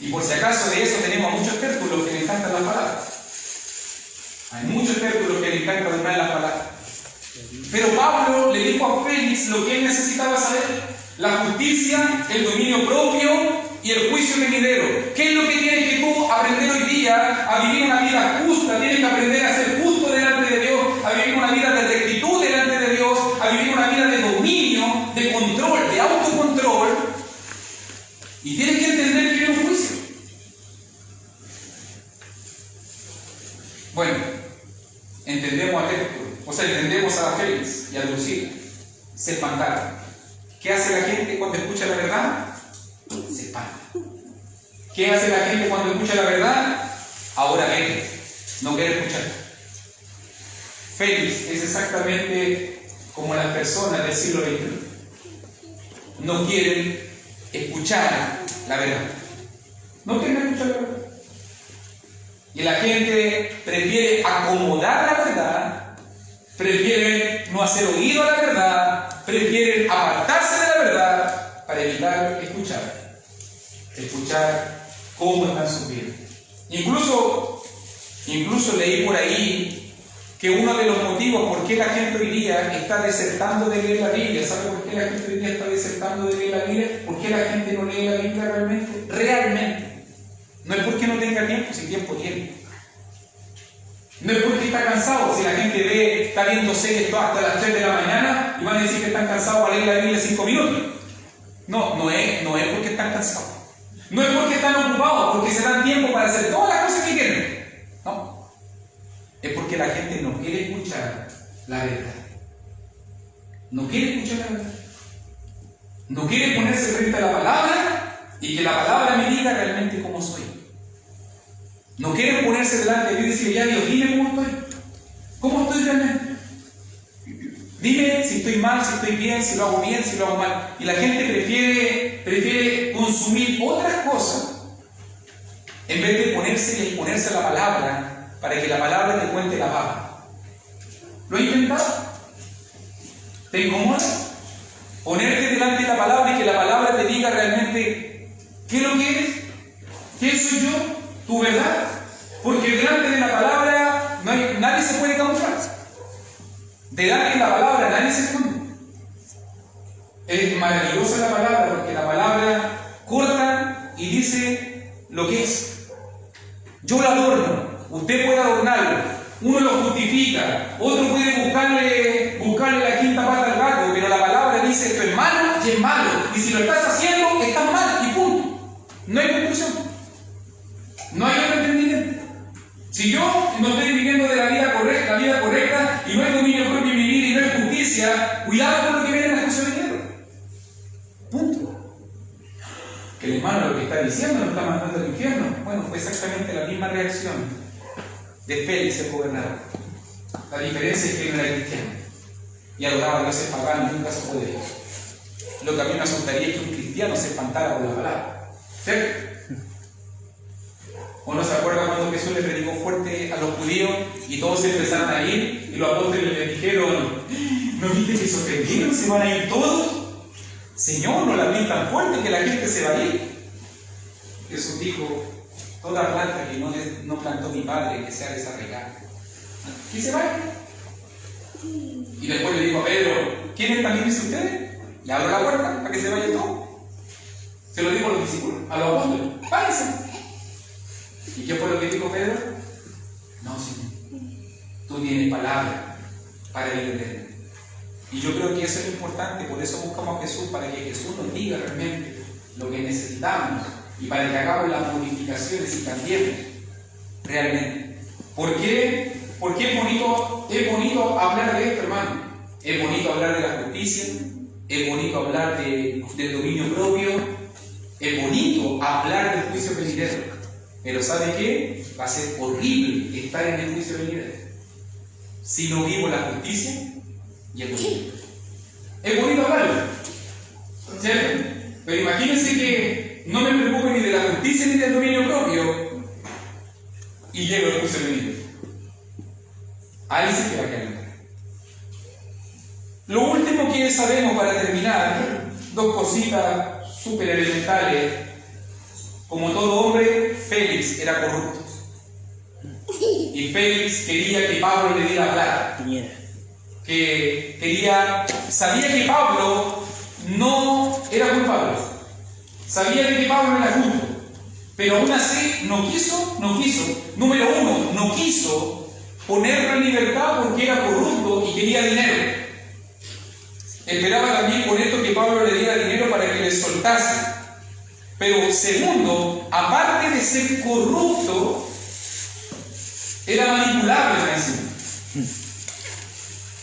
Y por si acaso de eso tenemos muchos tértulos que le encantan las palabras. Hay muchos tértulos que le encantan dominar las palabras. Pero Pablo le dijo a Félix lo que él necesitaba saber: la justicia, el dominio propio y el juicio venidero. ¿Qué es lo que tienes que tú aprender hoy día? A vivir una vida justa. Tienes que aprender a ser justo delante de Dios, a vivir una vida de rectitud delante de Dios, a vivir una vida de dominio, de control, de autocontrol. Y tienes que entender que viene un juicio. Bueno, entendemos a Tértulo, entendemos a Félix y a Drusila. Se espantaron. ¿Qué hace la gente cuando escucha la verdad? Se espanta. ¿Qué hace la gente cuando escucha la verdad? Ahora vete, no quiere escuchar. Félix es exactamente como las personas del siglo XXI. No quieren escuchar la verdad. No quieren escuchar la verdad. Y la gente prefiere acomodar la verdad, prefiere no hacer oído a la verdad, prefiere apartarse de la verdad para evitar escuchar cómo están sus vidas. Incluso leí por ahí que uno de los motivos por qué la gente hoy día está desertando de leer la Biblia, ¿sabe por qué la gente hoy día está desertando de leer la Biblia? ¿Por qué la gente no lee la Biblia realmente? Realmente. No es porque no tenga tiempo, si tiempo tiene. No es porque está cansado. Si la gente está viendo series hasta las 3 de la mañana y van a decir que están cansados para leer la Biblia 5 minutos. No es porque están cansados. No es porque están ocupados, porque se dan tiempo para hacer todas las cosas que quieren. No. Es porque la gente no quiere escuchar la verdad. No quiere escuchar la verdad. No quiere ponerse frente a la palabra y que la palabra me diga realmente cómo soy. No quieren ponerse delante de Dios y decirle: ya Dios, dime cómo estoy. ¿Cómo estoy realmente? Dime si estoy mal, si estoy bien, si lo hago bien, si lo hago mal. Y la gente prefiere consumir otras cosas en vez de ponerse y exponerse a la palabra para que la palabra te cuente la papa. ¿Lo he intentado? ¿Te incomoda? Ponerte delante de la palabra y que la palabra te diga realmente qué es lo que eres, quién soy yo, tu verdad. Porque delante de la palabra nadie se puede camuflar. Delante de la palabra nadie se esconde. Es maravillosa la palabra, porque la palabra corta y dice lo que es. Yo la adorno, usted puede adornarlo, uno lo justifica, otro puede buscarle la quinta pata al gato, pero la palabra dice: esto es malo y es malo, y si lo estás haciendo, estás mal, y punto. No hay conclusión, no hay otro entendimiento. Si yo no estoy viviendo de la vida correcta, y no hay dominio propio en mi vida y no hay justicia, cuidado con lo que viene en la discusión de dinero. Punto. Que el hermano lo que está diciendo nos está mandando al infierno. Bueno, fue exactamente la misma reacción de Félix, el gobernador. La diferencia es que él no era cristiano y adoraba a dioses paganos y nunca se puede ver. Lo que a mí me asustaría es que un cristiano se espantara por la palabra. ¿Cierto? ¿O no se acuerda cuando Jesús le predicó fuerte a los judíos y todos se empezaron a ir y los apóstoles le dijeron: ¿no viste que se ofendieron? ¿Se van a ir todos? Señor, no la vi tan fuerte que la gente se va a ir. Jesús dijo: toda planta que no plantó mi Padre, que sea desarraigada, que se vaya. Y después le dijo a Pedro: ¿quiénes también dice ustedes? Le abro la puerta para que se vaya todo. Se lo dijo a los discípulos, a los apóstoles: váyanse. ¿Y qué fue lo que dijo Pedro? No, Señor, tú tienes palabra para el eterno. Y yo creo que eso es lo importante, por eso buscamos a Jesús, para que Jesús nos diga realmente lo que necesitamos y para que hagamos las modificaciones y cambiemos realmente. ¿Por qué? Porque es bonito hablar de esto, hermano. Es bonito hablar de la justicia, es bonito hablar del dominio propio, es bonito hablar del juicio venidero. Pero ¿sabe qué? Va a ser horrible estar en el juicio venidero si no vivo la justicia y el dominio. Es bonito hablarlo, ¿cierto? Pero imagínense que no me preocupe ni de la justicia ni del dominio propio y llego al juicio venidero. Ahí sí que va a caer. Lo último que sabemos para terminar, dos cositas súper elementales. Como todo hombre, Félix era corrupto. Y Félix quería que Pablo le diera plata. Sabía que Pablo no era culpable. Sabía que Pablo era justo. Pero aún así no quiso. Número uno, no quiso ponerlo en libertad porque era corrupto y quería dinero. Esperaba también con esto que Pablo le diera dinero para que le soltase. Pero segundo, aparte de ser corrupto, era manipulable encima.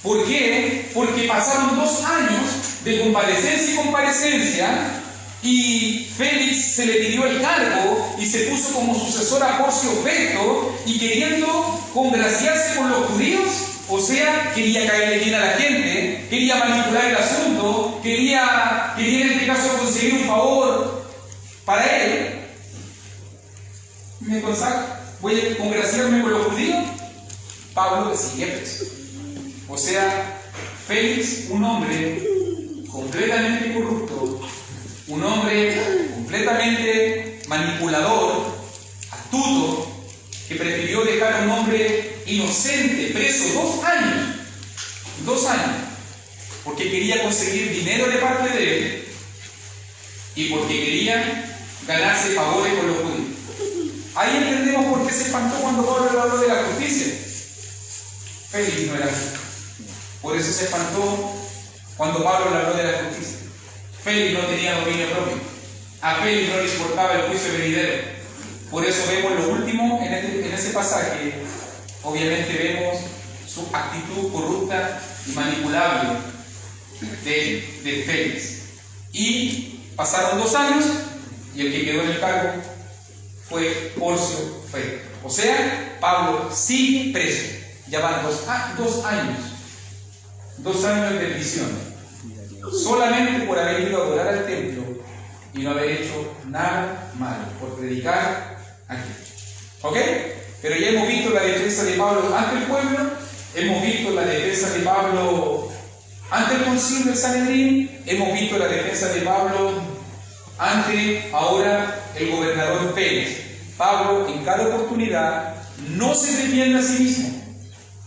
¿Por qué? Porque pasaron 2 años de comparecencia y comparecencia y Félix se le pidió el cargo y se puso como sucesor a Porcio Festo y queriendo congraciarse con los judíos. O sea, quería caerle bien a la gente, quería manipular el asunto, quería en este caso conseguir un favor para él. Voy a congraciarme con los judíos. Pablo sigue preso. O sea, Félix, un hombre completamente corrupto, un hombre completamente manipulador, astuto, que prefirió dejar a un hombre inocente preso 2 años. 2 años. Porque quería conseguir dinero de parte de él y porque quería ganarse favores con los judíos. Ahí entendemos por qué se espantó cuando Pablo habló de la justicia. Félix no era justo. Por eso se espantó cuando Pablo habló de la justicia. Félix no tenía dominio propio. A Félix no le importaba el juicio venidero. Por eso vemos lo último en ese pasaje. Obviamente vemos su actitud corrupta y manipulable de Félix. Y pasaron 2 años y el que quedó en el cargo fue Porcio Festo. O sea, Pablo sigue preso. Ya van 2 años. 2 años de prisión. Solamente por haber ido a adorar al templo y no haber hecho nada malo, por predicar aquí. ¿Ok? Pero ya hemos visto la defensa de Pablo ante el pueblo, hemos visto la defensa de Pablo ante el concilio del Sanedrín, hemos visto la defensa de Pablo ante ahora el gobernador Félix. Pablo en cada oportunidad no se defiende a sí mismo.